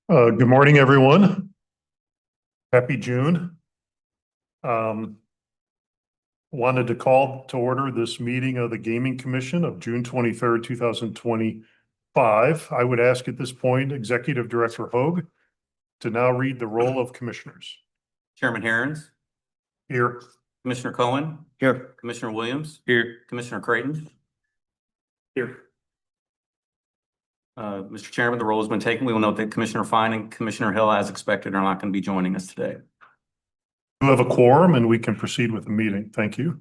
Good morning, everyone. Happy June. Wanted to call to order this meeting of the Gaming Commission of June 23rd, 2025. I would ask at this point Executive Director Hoag to now read the roll of commissioners. Chairman Herons, Here. Commissioner Cohen, Here. Commissioner Williams, Here. Commissioner Creighton. Here. Mr. Chairman, the roll has been taken. We will note that Commissioner Fine and Commissioner Hill, as expected, are not going to be joining us today. We have a quorum and we can proceed with the meeting. Thank you.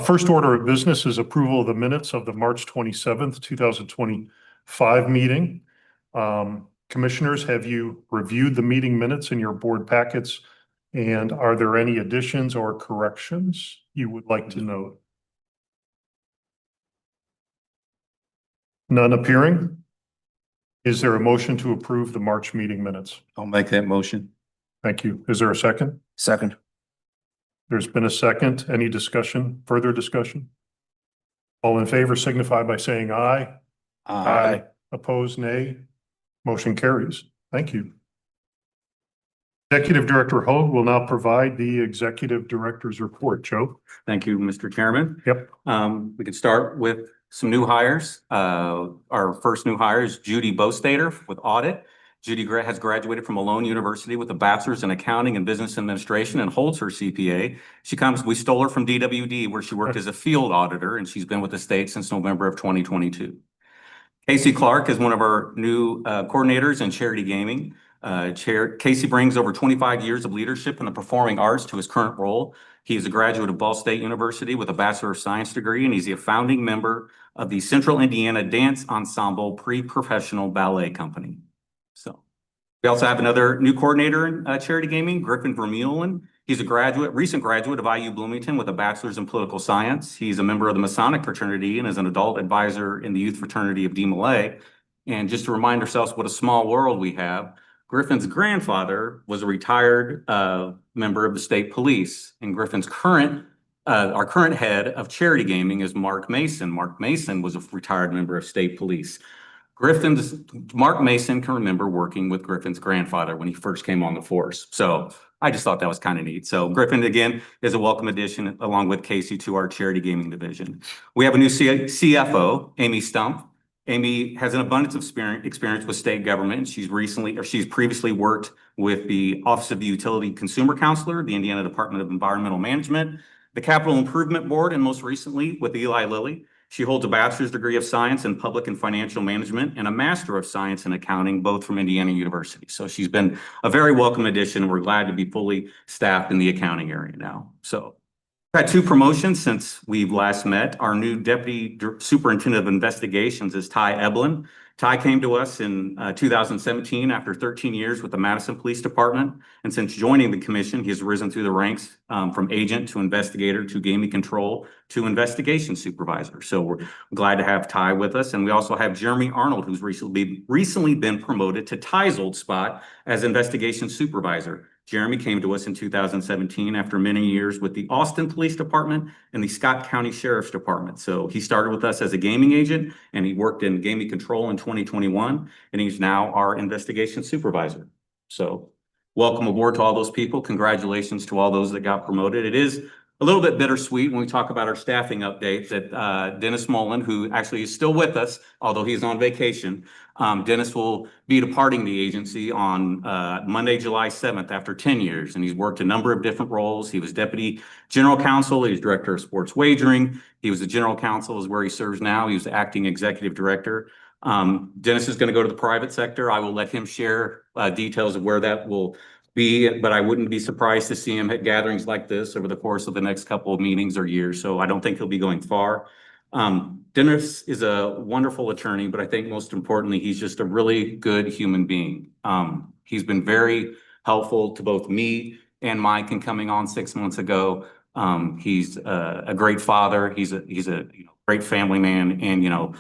First order of business is approval of the minutes of the March 27th, 2025 meeting. Commissioners, have you reviewed the meeting minutes in your board packets? And are there any additions or corrections you would like to note? None appearing? Is there a motion to approve the March meeting minutes? I'll make that motion. Thank you. Is there a second? Second. There's been a second. Any discussion, further discussion? All in favor signify by saying aye. Aye. Opposed, nay. Motion carries. Thank you. Executive Director Hoag will now provide the Executive Director's report. Joe? Thank you, Mr. Chairman. Yep. We can start with some new hires. Our first new hire is Judy Bostater with audit. Judy has graduated from Malone University with a bachelor's in accounting and business administration and holds her CPA. We stole her from DWD, where she worked as a field auditor, and she's been with the state since November of 2022. Casey Clark is one of our new coordinators in charity gaming. Casey brings over 25 years of leadership in the performing arts to his current role. He is a graduate of Ball State University with a Bachelor of Science degree, and he's a founding member of the Central Indiana Dance Ensemble Pre-Professional Ballet Company. So we also have another new coordinator in charity gaming, Griffin Vermeulen. He's a recent graduate of IU Bloomington with a bachelor's in political science. He's a member of the Masonic fraternity and is an adult advisor in the youth fraternity of DeMolay. And just to remind ourselves what a small world we have, Griffin's grandfather was a retired member of the state police, and Griffin's our current head of charity gaming is Mark Mason. Mark Mason was a retired member of state police. Mark Mason can remember working with Griffin's grandfather when he first came on the force. So I just thought that was kind of neat. So Griffin, again, is a welcome addition along with Casey to our charity gaming division. We have a new CFO, Amy Stumpf. Amy has an abundance of experience with state government. She's previously worked with the Office of the Utility Consumer Counselor, the Indiana Department of Environmental Management, the Capital Improvement Board, and most recently with Eli Lilly. She holds a bachelor's degree of science in public and financial management and a master of science in accounting, both from Indiana University. So she's been a very welcome addition. We're glad to be fully staffed in the accounting area now. So we've had two promotions since we've last met. Our new Deputy Superintendent of Investigations is Ty Eblin. Ty came to us in 2017 after 13 years with the Madison Police Department. And since joining the commission, he has risen through the ranks from agent to investigator to gaming control to investigation supervisor. So we're glad to have Ty with us. And we also have Jeremy Arnold, who's recently been promoted to Ty's old spot as investigation supervisor. Jeremy came to us in 2017 after many years with the Austin Police Department and the Scott County Sheriff's Department. So he started with us as a gaming agent and he worked in gaming control in 2021, and he's now our investigation supervisor. So welcome aboard to all those people. Congratulations to all those that got promoted. It is a little bit bittersweet when we talk about our staffing update that Dennis Mullen, who actually is still with us, although he's on vacation, Dennis will be departing the agency on Monday, July 7th after 10 years. And he's worked a number of different roles. He was Deputy General Counsel. He was Director of Sports Wagering. He was the General Counsel is where he serves now. He was Acting Executive Director. Dennis is going to go to the private sector. I will let him share details of where that will be, but I wouldn't be surprised to see him at gatherings like this over the course of the next couple of meetings or years. So I don't think he'll be going far. Dennis is a wonderful attorney, but I think most importantly, he's just a really good human being. He's been very helpful to both me and Mike in coming on 6 months ago. He's a great father. He's a great family man, and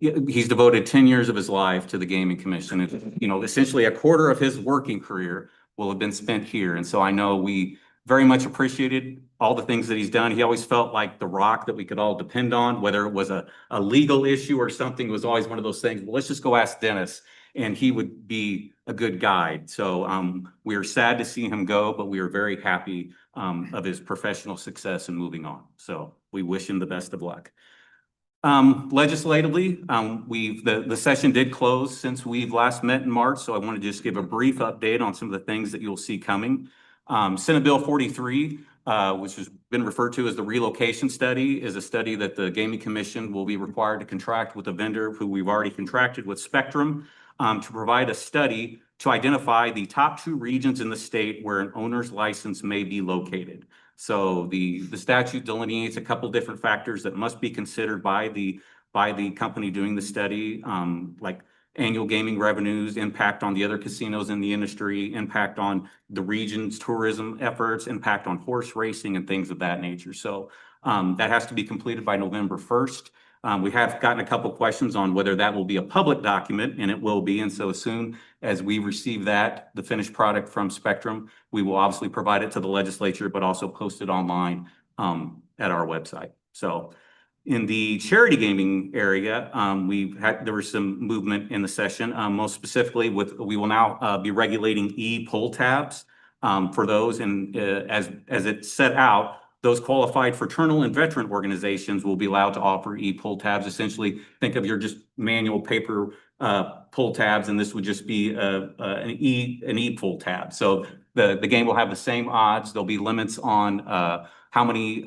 he's devoted 10 years of his life to the Gaming Commission. And, essentially a quarter of his working career will have been spent here. And so I know we very much appreciated all the things that he's done. He always felt like the rock that we could all depend on, whether it was a legal issue or something. It was always one of those things. Well, let's just go ask Dennis. and he would be a good guide. So we are sad to see him go, but we are very happy of his professional success and moving on. So we wish him the best of luck. Legislatively, the session did close since we've last met in March, so I want to just give a brief update on some of the things that you'll see coming. Senate Bill 43, which has been referred to as the relocation study, is a study that the Gaming Commission will be required to contract with a vendor who we've already contracted with, Spectrum, to provide a study to identify the top 2 regions in the state where an owner's license may be located. So the statute delineates a couple different factors that must be considered by the company doing the study, like annual gaming revenues, impact on the other casinos in the industry, impact on the region's tourism efforts, impact on horse racing and things of that nature. So that has to be completed by November 1st. We have gotten a couple questions on whether that will be a public document, and it will be. And so as soon as we receive that, the finished product from Spectrum, we will obviously provide it to the legislature, but also post it online at our website. So in the charity gaming area, there was some movement in the session, most specifically we will now be regulating e-pull tabs for those. And as it's set out, those qualified fraternal and veteran organizations will be allowed to offer e-pull tabs. Essentially, think of your just manual paper pull tabs, and this would just be an e-pull tab. So the game will have the same odds. There'll be limits on how many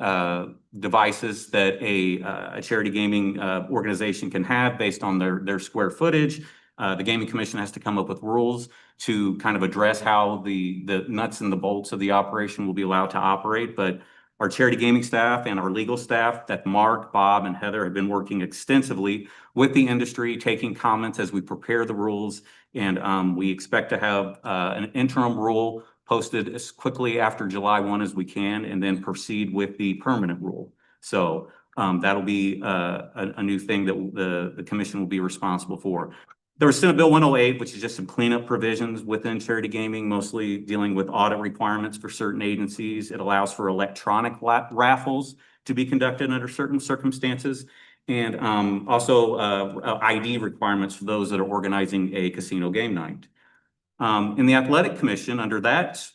devices that a charity gaming organization can have based on their square footage. The Gaming Commission has to come up with rules to kind of address how the nuts and the bolts of the operation will be allowed to operate. But our charity gaming staff and our legal staff, that Mark, Bob, and Heather have been working extensively with the industry, taking comments as we prepare the rules. And we expect to have an interim rule posted as quickly after July 1 as we can, and then proceed with the permanent rule. So that'll be a new thing that the commission will be responsible for. There was Senate Bill 108, which is just some cleanup provisions within charity gaming, mostly dealing with audit requirements for certain agencies. It allows for electronic raffles to be conducted under certain circumstances, and also ID requirements for those that are organizing a casino game night. In the Athletic Commission, under that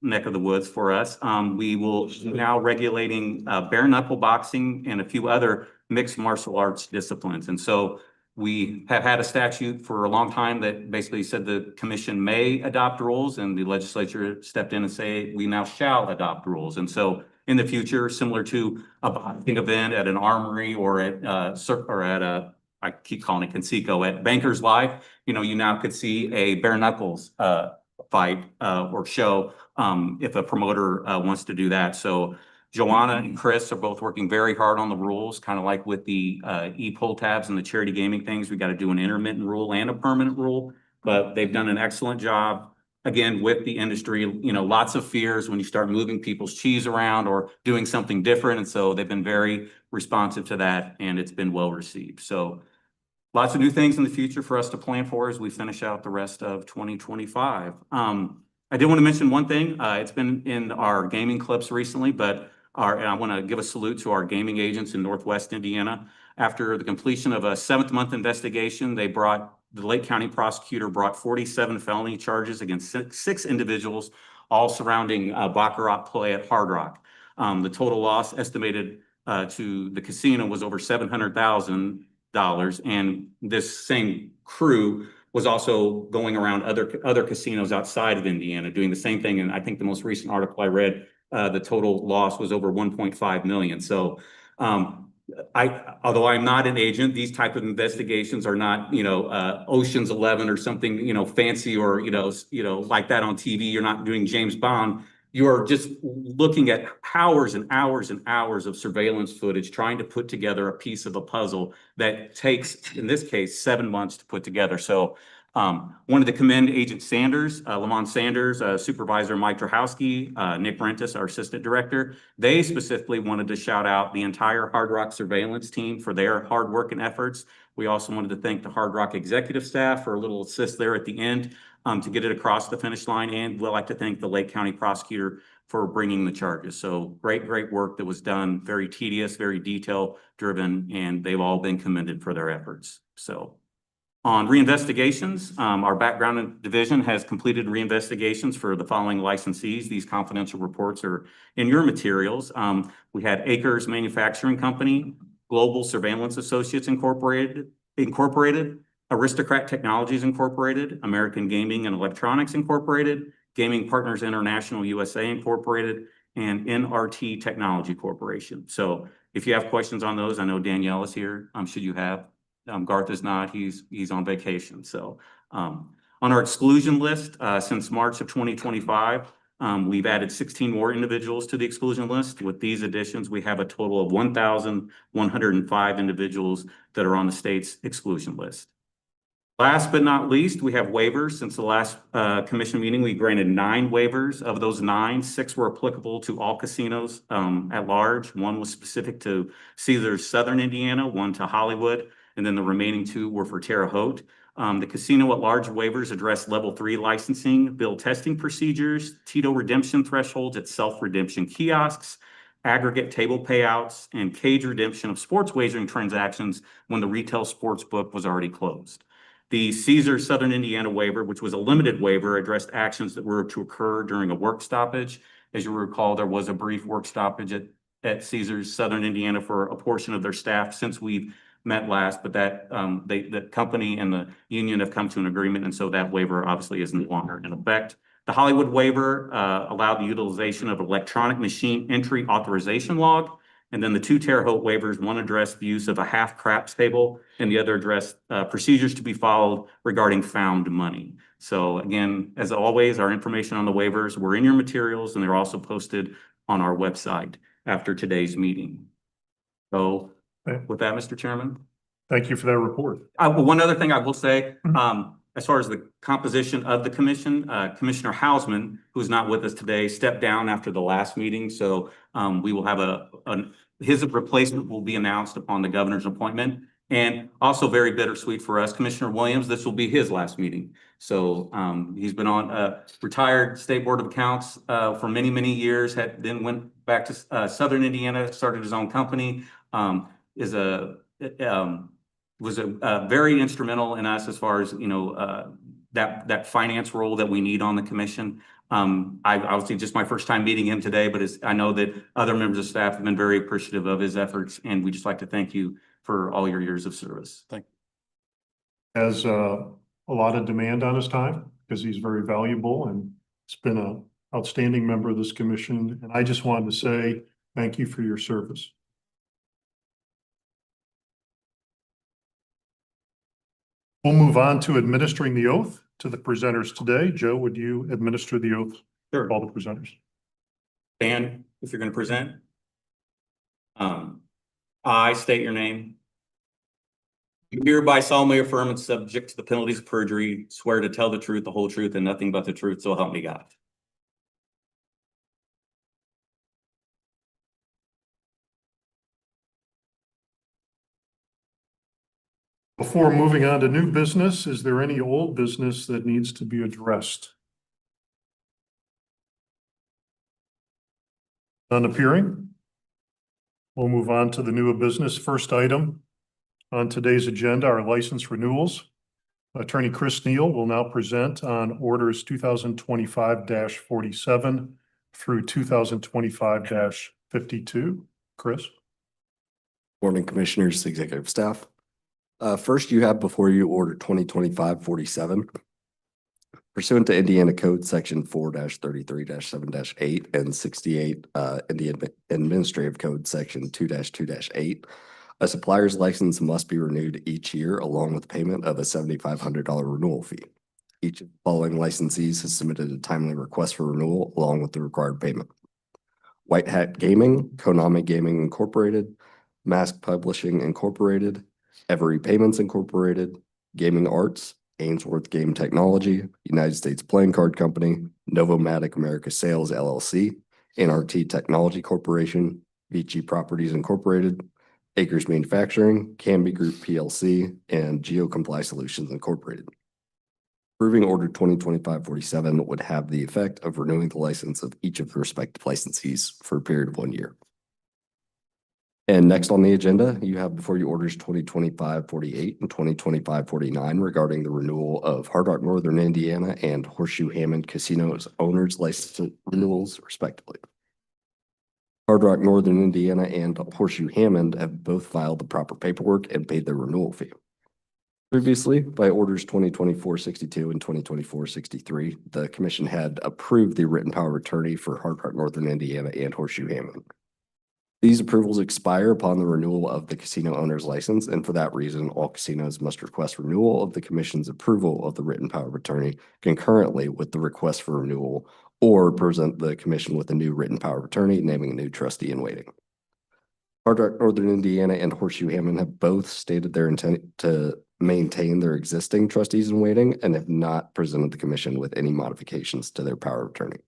neck of the woods for us, we will now regulating bare knuckle boxing and a few other mixed martial arts disciplines. And so we have had a statute for a long time that basically said the commission may adopt rules, and the legislature stepped in and say we now shall adopt rules. And so in the future, similar to a boxing event at an armory or at I keep calling it Conseco, at Bankers Life, you now could see a bare knuckles fight or show if a promoter wants to do that. So Joanna and Chris are both working very hard on the rules, kind of like with the e-pull tabs and the charity gaming things. We got to do an intermittent rule and a permanent rule, but they've done an excellent job. Again, with the industry, lots of fears when you start moving people's cheese around or doing something different. And so they've been very responsive to that, and it's been well received. So lots of new things in the future for us to plan for as we finish out the rest of 2025. I did want to mention one thing. It's been in our gaming clips recently, but and I want to give a salute to our gaming agents in Northwest Indiana. After the completion of a 7th-month investigation, the Lake County prosecutor brought 47 felony charges against six individuals, all surrounding baccarat play at Hard Rock. The total loss estimated to the casino was over $700,000, and this same crew was also going around other casinos outside of Indiana doing the same thing. And I think the most recent article I read, the total loss was over 1.5 million. So although I'm not an agent, these type of investigations are not, Ocean's 11 or something, fancy or, like that on TV. You're not doing James Bond. You're just looking at hours and hours and hours of surveillance footage, trying to put together a piece of a puzzle that takes, in this case, 7 months to put together. So wanted to commend Agent Sanders, Lamont Sanders, Supervisor Mike Drahowski, Nick Rentis, our Assistant Director. They specifically wanted to shout out the entire Hard Rock surveillance team for their hard work and efforts. We also wanted to thank the Hard Rock executive staff for a little assist there at the end to get it across the finish line. And we'd like to thank the Lake County prosecutor for bringing the charges. So great work that was done, very tedious, very detail driven, and they've all been commended for their efforts. So On reinvestigations, our background division has completed reinvestigations for the following licensees. These confidential reports are in your materials. We had Acres Manufacturing Company, Global Surveillance Associates Incorporated, Aristocrat Technologies Incorporated, American Gaming and Electronics Incorporated, Gaming Partners International USA Incorporated, and NRT Technology Corporation. So if you have questions on those, I know Danielle is here. Should you have? Garth is not, he's on vacation. So on our exclusion list, since March of 2025, we've added 16 more individuals to the exclusion list. With these additions, we have a total of 1,105 individuals that are on the state's exclusion list. Last but not least, we have waivers. Since the last commission meeting, we granted 9 waivers. Of those 9, 6 were applicable to all casinos at large. 1 was specific to Caesars Southern Indiana, 1 to Hollywood, and then the remaining 2 were for Terre Haute. The casino at large waivers address level 3 licensing, bill testing procedures, TITO redemption thresholds at self-redemption kiosks, aggregate table payouts, and cage redemption of sports wagering transactions when the retail sports book was already closed. The Caesars Southern Indiana waiver, which was a limited waiver, addressed actions that were to occur during a work stoppage. As you recall, there was a brief work stoppage at Caesars Southern Indiana for a portion of their staff since we've met last, but that the company and the union have come to an agreement, and so that waiver obviously is no longer in effect. The Hollywood waiver allowed the utilization of electronic machine entry authorization log, and then the 2 Terre Haute waivers, one addressed the use of a half craps table, and the other addressed procedures to be followed regarding found money. So again, as always, our information on the waivers were in your materials, and they're also posted on our website after today's meeting. So with that, Mr. Chairman. Thank you for that report. One other thing I will say, as far as the composition of the commission, Commissioner Hausman, who's not with us today, stepped down after the last meeting. So we will have his replacement will be announced upon the governor's appointment. And also very bittersweet for us, Commissioner Williams, this will be his last meeting. So he's been on retired State Board of Accounts for many, many years, then went back to Southern Indiana, started his own company, was very instrumental in us as far as, that finance role that we need on the commission. I obviously just my first time meeting him today, but I know that other members of staff have been very appreciative of his efforts, and we just like to thank you for all your years of service. Thank you. Has a lot of demand on his time because he's very valuable and it's been an outstanding member of this commission. And I just wanted to say thank you for your service. We'll move on to administering the oath to the presenters today. Joe, would you administer the oath Sure. to all the presenters? Dan, if you're going to present. I state your name. You hereby solemnly affirm and subject to the penalties of perjury, swear to tell the truth, the whole truth, and nothing but the truth, so help me God. Before moving on to new business, is there any old business that needs to be addressed? None appearing? We'll move on to the new business. First item on today's agenda are license renewals. Attorney Chris Neal will now present on orders 2025-47 through 2025-52. Chris? Morning, Commissioners, Executive Staff. First, you have before you Order 2025-47. Pursuant to Indiana Code Section 4-33-7-8 and 68, Indiana Administrative Code Section 2-2-8, a supplier's license must be renewed each year along with payment of a $7,500 renewal fee. Each of the following licensees has submitted a timely request for renewal along with the required payment. White Hat Gaming, Konami Gaming Incorporated, Mask Publishing Incorporated, Every Payments Incorporated, Gaming Arts, Ainsworth Game Technology, United States Playing Card Company, Novomatic America Sales LLC, NRT Technology Corporation, Vici Properties Incorporated, Acres Manufacturing, Canby Group PLC, and GeoComply Solutions Incorporated. Approving Order 2025-47 would have the effect of renewing the license of each of the respective licensees for a period of 1 year. And next on the agenda, you have before you orders 2025-48 and 2025-49 regarding the renewal of Hard Rock Northern Indiana and Horseshoe Hammond Casinos owners license renewals respectively. Hard Rock Northern Indiana and Horseshoe Hammond have both filed the proper paperwork and paid their renewal fee. Previously, by orders 2024-62 and 2024-63, the commission had approved the written power of attorney for Hard Rock Northern Indiana and Horseshoe Hammond. These approvals expire upon the renewal of the casino owner's license, and for that reason, all casinos must request renewal of the commission's approval of the written power of attorney concurrently with the request for renewal, or present the commission with a new written power of attorney, naming a new trustee in waiting. Hard Rock Northern Indiana and Horseshoe Hammond have both stated their intent to maintain their existing trustees in waiting and have not presented the commission with any modifications to their power of attorney.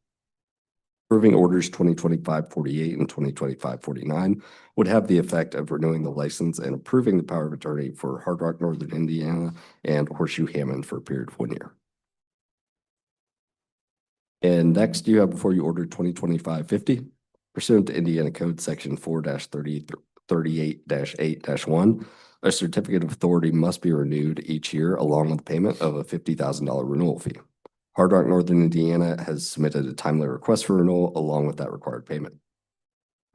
Approving orders 2025-48 and 2025-49 would have the effect of renewing the license and approving the power of attorney for Hard Rock Northern Indiana and Horseshoe Hammond for a period of 1 year. And next, you have before you order 2025-50 pursuant to Indiana Code Section 4-38-8-1. A certificate of authority must be renewed each year along with payment of a $50,000 renewal fee. Hard Rock Northern Indiana has submitted a timely request for renewal along with that required payment.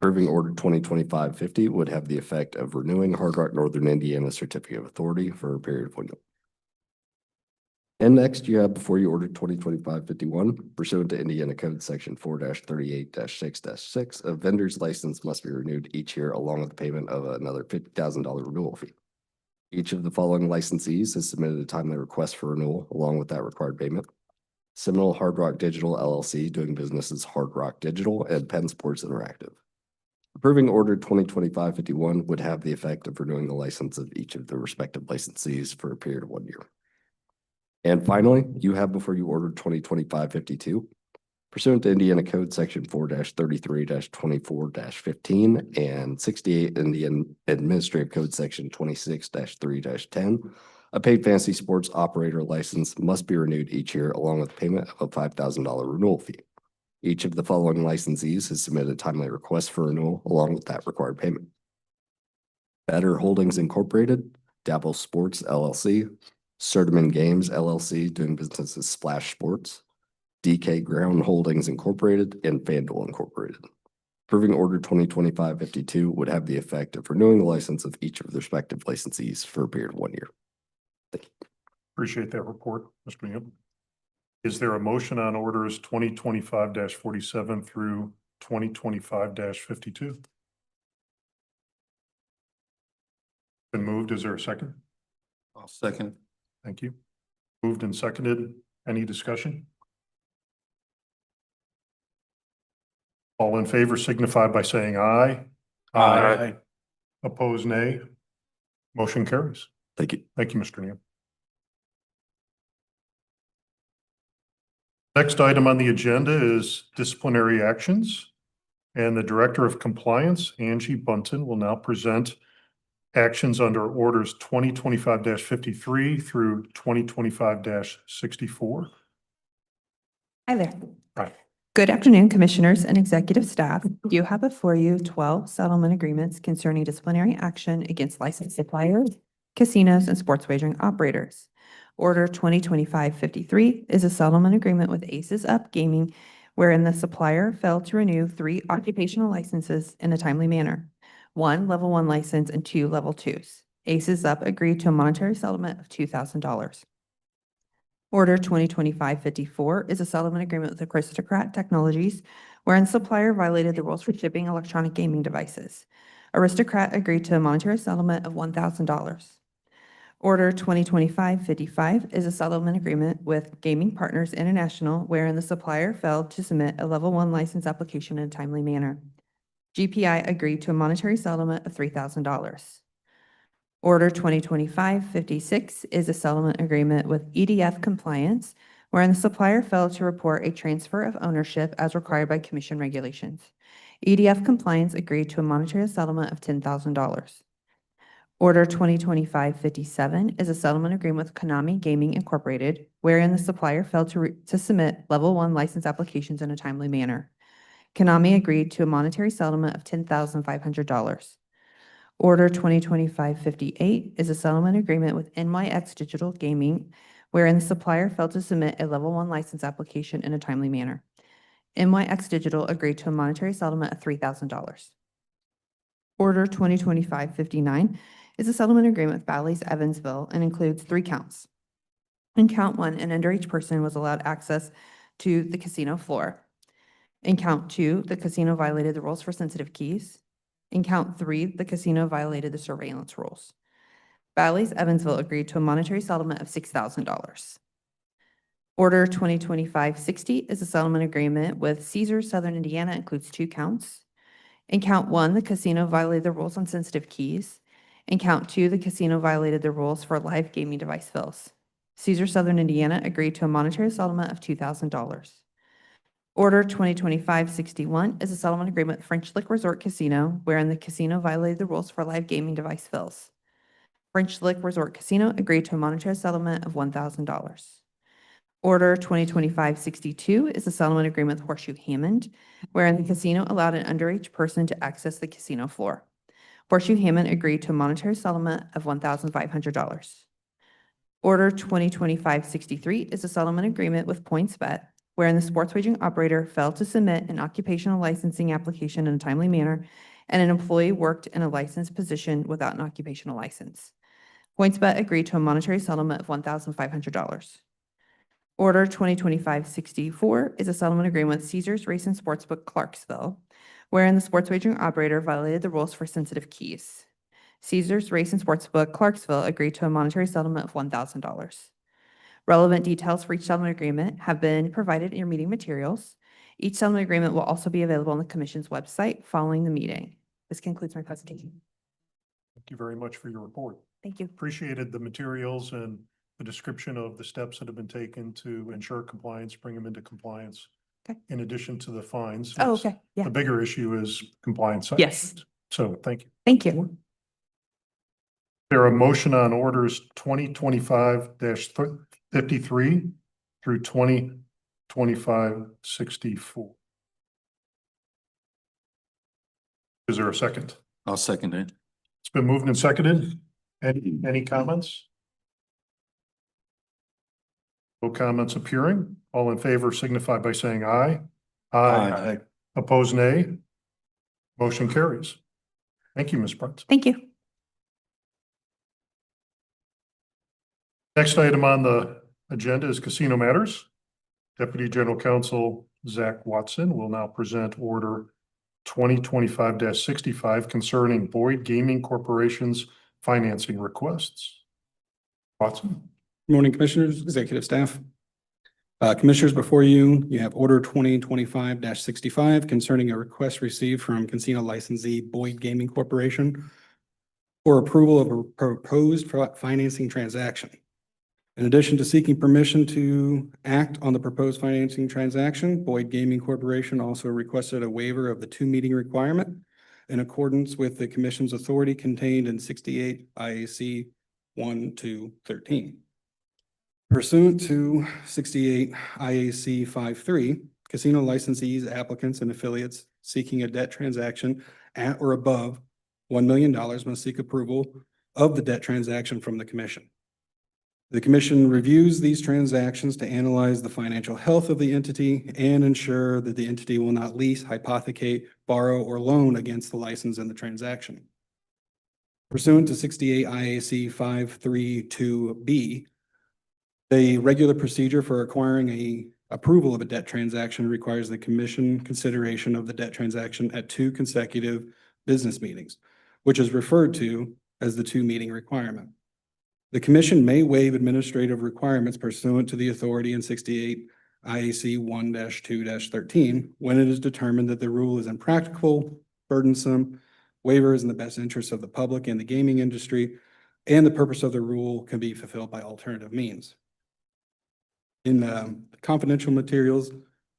Approving order 2025-50 would have the effect of renewing Hard Rock Northern Indiana's certificate of authority for a period of 1 year. And next, you have before you order 2025-51 pursuant to Indiana Code Section 4-38-6-6. A vendor's license must be renewed each year along with the payment of another $50,000 renewal fee. Each of the following licensees has submitted a timely request for renewal along with that required payment. Seminole Hard Rock Digital LLC, doing business as Hard Rock Digital, and Penn Sports Interactive. Approving order 2025-51 would have the effect of renewing the license of each of the respective licensees for a period of 1 year. And finally, you have before you order 2025-52 pursuant to Indiana Code Section 4-33-24-15 and 68 Indian Administrative Code Section 26-3-10. A paid fantasy sports operator license must be renewed each year along with payment of a $5,000 renewal fee. Each of the following licensees has submitted a timely request for renewal along with that required payment. Better Holdings Incorporated, Dabble Sports LLC, Sertiman Games LLC, doing business as Splash Sports, DK Ground Holdings Incorporated, and FanDuel Incorporated. Approving order 2025-52 would have the effect of renewing the license of each of the respective licensees for a period of 1 year. Appreciate that report, Mr. Neal. Is there a motion on orders 2025-47 through 2025-52? Been moved. Is there a second? I'll second. Thank you. Moved and seconded. Any discussion? All in favor signify by saying aye. Aye. Opposed, nay. Motion carries. Thank you. Thank you, Mr. Neal. Next item on the agenda is disciplinary actions. And the Director of Compliance, Angie Bunton, will now present actions under orders 2025-53 through 2025-64. Hi there. Hi. Good afternoon, Commissioners and Executive Staff. You have before you 12 settlement agreements concerning disciplinary action against licensed suppliers, casinos, and sports wagering operators. Order 2025-53 is a settlement agreement with Aces Up Gaming, wherein the supplier failed to renew 3 occupational licenses in a timely manner. 1 level 1 license and 2 level 2s. Aces Up agreed to a monetary settlement of $2,000. Order 2025-54 is a settlement agreement with Aristocrat Technologies, wherein the supplier violated the rules for shipping electronic gaming devices. Aristocrat agreed to a monetary settlement of $1,000. Order 2025-55 is a settlement agreement with Gaming Partners International, wherein the supplier failed to submit a level 1 license application in a timely manner. GPI agreed to a monetary settlement of $3,000. Order 2025-56 is a settlement agreement with EDF Compliance, wherein the supplier failed to report a transfer of ownership as required by Commission regulations. EDF Compliance agreed to a monetary settlement of $10,000. Order 2025-57 is a settlement agreement with Konami Gaming Incorporated, wherein the supplier failed to submit level 1 license applications in a timely manner. Konami agreed to a monetary settlement of $10,500. Order 2025-58 is a settlement agreement with NYX Digital Gaming, wherein the supplier failed to submit a Level 1 license application in a timely manner. NYX Digital agreed to a monetary settlement of $3,000. Order 2025-59 is a settlement agreement with Bally's Evansville and includes 3 counts. In count 1, an underage person was allowed access to the casino floor. In count 2, the casino violated the rules for sensitive keys. In count 3, the casino violated the surveillance rules. Bally's Evansville agreed to a monetary settlement of $6,000. Order 2025-60 is a settlement agreement with Caesars Southern Indiana, includes 2 counts. In count 1, the casino violated the rules on sensitive keys. In count 2, the casino violated the rules for live gaming device fills. Caesars Southern Indiana agreed to a monetary settlement of $2,000. Order 2025-61 is a settlement agreement with French Lick Resort Casino, wherein the casino violated the rules for live gaming device fills. French Lick Resort Casino agreed to a monetary settlement of $1,000. Order 2025-62 is a settlement agreement with Horseshoe Hammond, wherein the casino allowed an underage person to access the casino floor. Horseshoe Hammond agreed to a monetary settlement of $1,500. Order 2025-63 is a settlement agreement with PointsBet, wherein the sports wagering operator failed to submit an occupational licensing application in a timely manner, and an employee worked in a licensed position without an occupational license. PointsBet agreed to a monetary settlement of $1,500. Order 2025-64 is a settlement agreement with Caesars Race and Sportsbook Clarksville, wherein the sports wagering operator violated the rules for sensitive keys. Caesars Race and Sportsbook Clarksville agreed to a monetary settlement of $1,000. Relevant details for each settlement agreement have been provided in your meeting materials. Each settlement agreement will also be available on the Commission's website following the meeting. This concludes my presentation. Thank you very much for your report. Thank you. Appreciated the materials and the description of the steps that have been taken to ensure compliance, bring them into compliance. Okay. In addition to the fines. Oh, Yes. okay. Yeah. The bigger issue is compliance. Yes. So thank you. Thank you. There are a motion on orders 2025-53 through 2025-64. Is there a second? I'll second it. It's been moved and seconded. Any comments? No comments appearing. All in favor signify by saying aye. Aye. Opposed, nay. Motion carries. Thank you, Ms. Brent. Thank you. Next item on the agenda is casino matters. Deputy General Counsel Zach Watson will now present order 2025-65 concerning Boyd Gaming Corporation's financing requests. Watson. Good morning, Commissioners, Executive Staff. Commissioners, before you, you have Order 2025-65 concerning a request received from casino licensee Boyd Gaming Corporation for approval of a proposed financing transaction. In addition to seeking permission to act on the proposed financing transaction, Boyd Gaming Corporation also requested a waiver of the 2-meeting requirement in accordance with the Commission's authority contained in 68 IAC 1-13. Pursuant to 68 IAC 5-3, casino licensees, applicants, and affiliates seeking a debt transaction at or above $1 million must seek approval of the debt transaction from the Commission. The Commission reviews these transactions to analyze the financial health of the entity and ensure that the entity will not lease, hypothecate, borrow, or loan against the license in the transaction. Pursuant to 68 IAC 532B, the regular procedure for acquiring a approval of a debt transaction requires the Commission consideration of the debt transaction at 2 consecutive business meetings, which is referred to as the 2-meeting requirement. The Commission may waive administrative requirements pursuant to the authority in 68 IAC 1-2-13 when it is determined that the rule is impractical, burdensome, waiver is in the best interest of the public and the gaming industry, and the purpose of the rule can be fulfilled by alternative means. In the confidential materials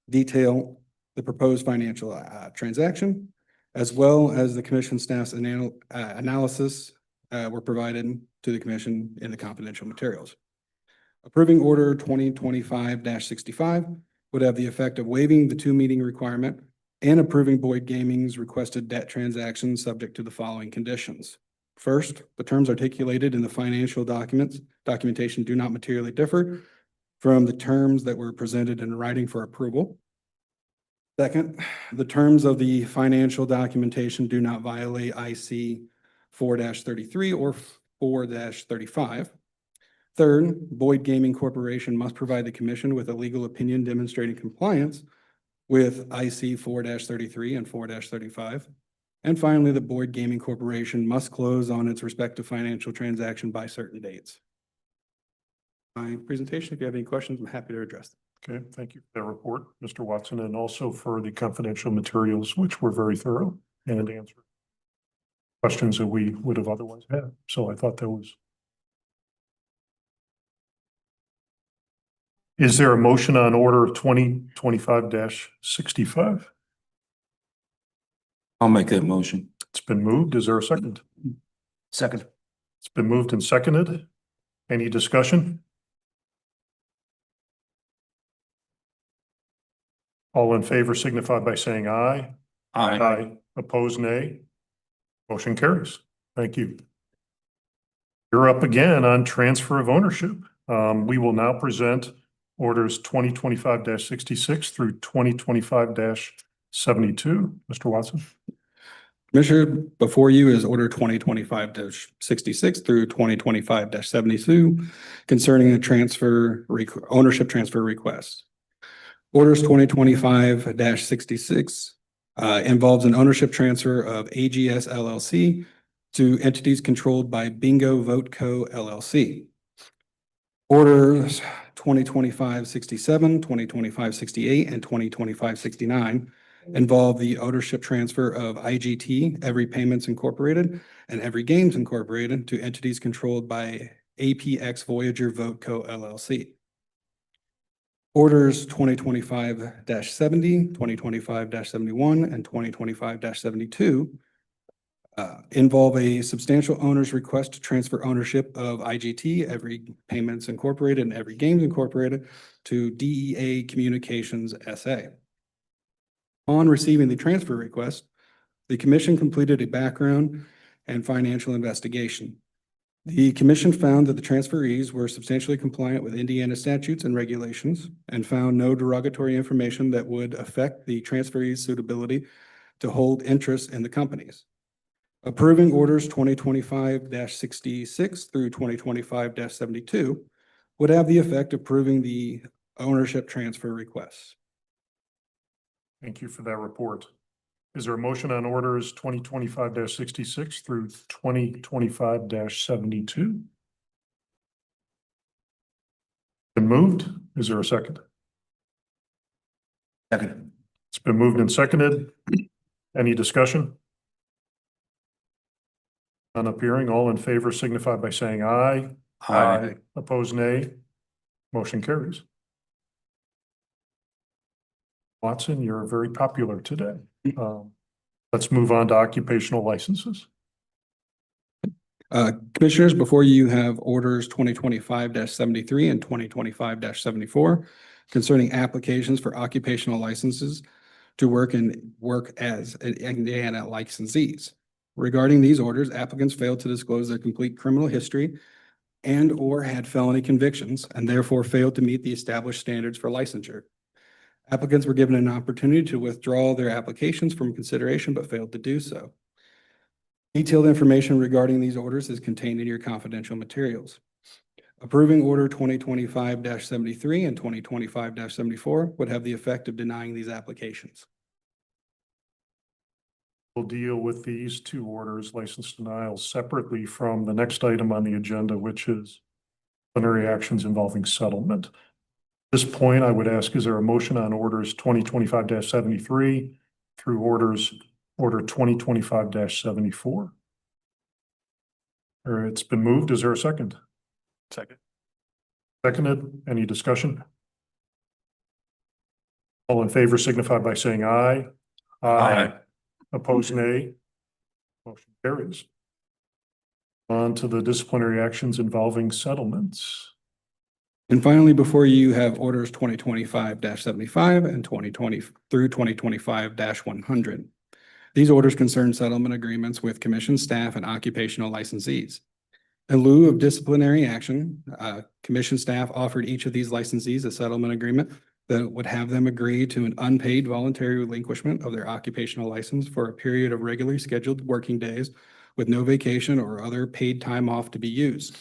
detail the proposed financial transaction, as well as the Commission staff's analysis were provided to the Commission in the confidential materials. Approving Order 2025-65 would have the effect of waiving the 2-meeting requirement and approving Boyd Gaming's requested debt transactions subject to the following conditions. First, the terms articulated in the financial documentation do not materially differ from the terms that were presented in writing for approval. Second, the terms of the financial documentation do not violate IC 4-33 or 4-35. Third, Boyd Gaming Corporation must provide the commission with a legal opinion demonstrating compliance with IC 4-33 and 4-35. And finally, the Boyd Gaming Corporation must close on its respective financial transaction by certain dates. My presentation, if you have any questions, I'm happy to address them. Okay, thank you for that report, Mr. Watson, and also for the confidential materials, which were very thorough and answered questions that we would have otherwise had. So I thought that was. Is there a motion on order 2025-65? I'll make that motion. It's been moved. Is there a second? Second. It's been moved and seconded. Any discussion? All in favor signify by saying aye. Aye. Opposed, nay. Motion carries. Thank you. You're up again on transfer of ownership. We will now present orders 2025-66 through 2025-72. Mr. Watson. Commissioner, before you is order 2025-66 through 2025-72 concerning the ownership transfer request. Orders 2025-66 involves an ownership transfer of AGS LLC to entities controlled by Bingo Vote Co. LLC. Orders 2025-67, 2025-68, and 2025-69 involve the ownership transfer of IGT, Every Payments Incorporated, and Every Games Incorporated to entities controlled by APX Voyager Vote Co. LLC. Orders 2025-70, 2025-71, and 2025-72 involve a substantial owner's request to transfer ownership of IGT, Every Payments Incorporated, and Every Games Incorporated to DEA Communications SA. On receiving the transfer request, the commission completed a background and financial investigation. The commission found that the transferees were substantially compliant with Indiana statutes and regulations and found no derogatory information that would affect the transferee's suitability to hold interest in the companies. Approving orders 2025-66 through 2025-72 would have the effect of approving the ownership transfer requests. Thank you for that report. Is there a motion on orders 2025-66 through 2025-72? Been moved. Is there a second? Second. It's been moved and seconded. Any discussion? None appearing. All in favor signify by saying aye. Aye. Opposed, nay. Motion carries. Watson, you're very popular today. Let's move on to occupational licenses. Commissioners, before you have orders 2025-73 and 2025-74 concerning applications for occupational licenses to work as Indiana licensees. Regarding these orders, applicants failed to disclose their complete criminal history and/or had felony convictions and therefore failed to meet the established standards for licensure. Applicants were given an opportunity to withdraw their applications from consideration but failed to do so. Detailed information regarding these orders is contained in your confidential materials. Approving order 2025-73 and 2025-74 would have the effect of denying these applications. We'll deal with these two orders, license denials, separately from the next item on the agenda, which is disciplinary actions involving settlement. At this point, I would ask, is there a motion on orders 2025-73 through order 2025-74? It's been moved. Is there a second? Second. Seconded. Any discussion? All in favor signify by saying aye. Aye. Opposed, nay. Motion carries. On to the disciplinary actions involving settlements. And finally, before you have orders 2025-75 and 2020 through 2025-100. These orders concern settlement agreements with commission staff and occupational licensees. In lieu of disciplinary action, commission staff offered each of these licensees a settlement agreement that would have them agree to an unpaid voluntary relinquishment of their occupational license for a period of regularly scheduled working days with no vacation or other paid time off to be used.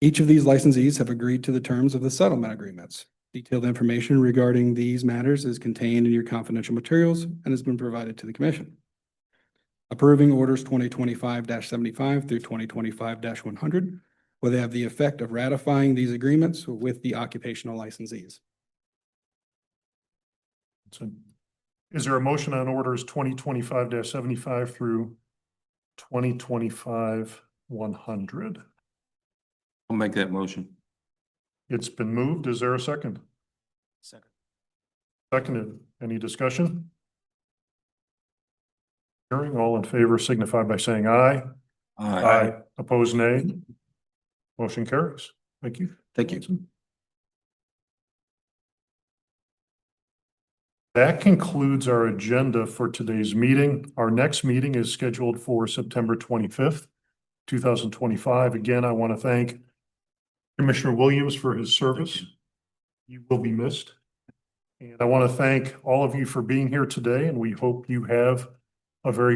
Each of these licensees have agreed to the terms of the settlement agreements. Detailed information regarding these matters is contained in your confidential materials and has been provided to the commission. Approving orders 2025-75 through 2025-100 will have the effect of ratifying these agreements with the occupational licensees. So, is there a motion on orders 2025-75 through 2025-100? I'll make that motion. It's been moved. Is there a second? Second. Seconded. Any discussion? Hearing, all in favor signify by saying aye. Opposed, nay. Motion carries. Thank you. Thank you. That concludes our agenda for today's meeting. Our next meeting is scheduled for September 25th, 2025. Again, I want to thank Commissioner Williams for his service. You will be missed. And I want to thank all of you for being here today, and we hope you have a very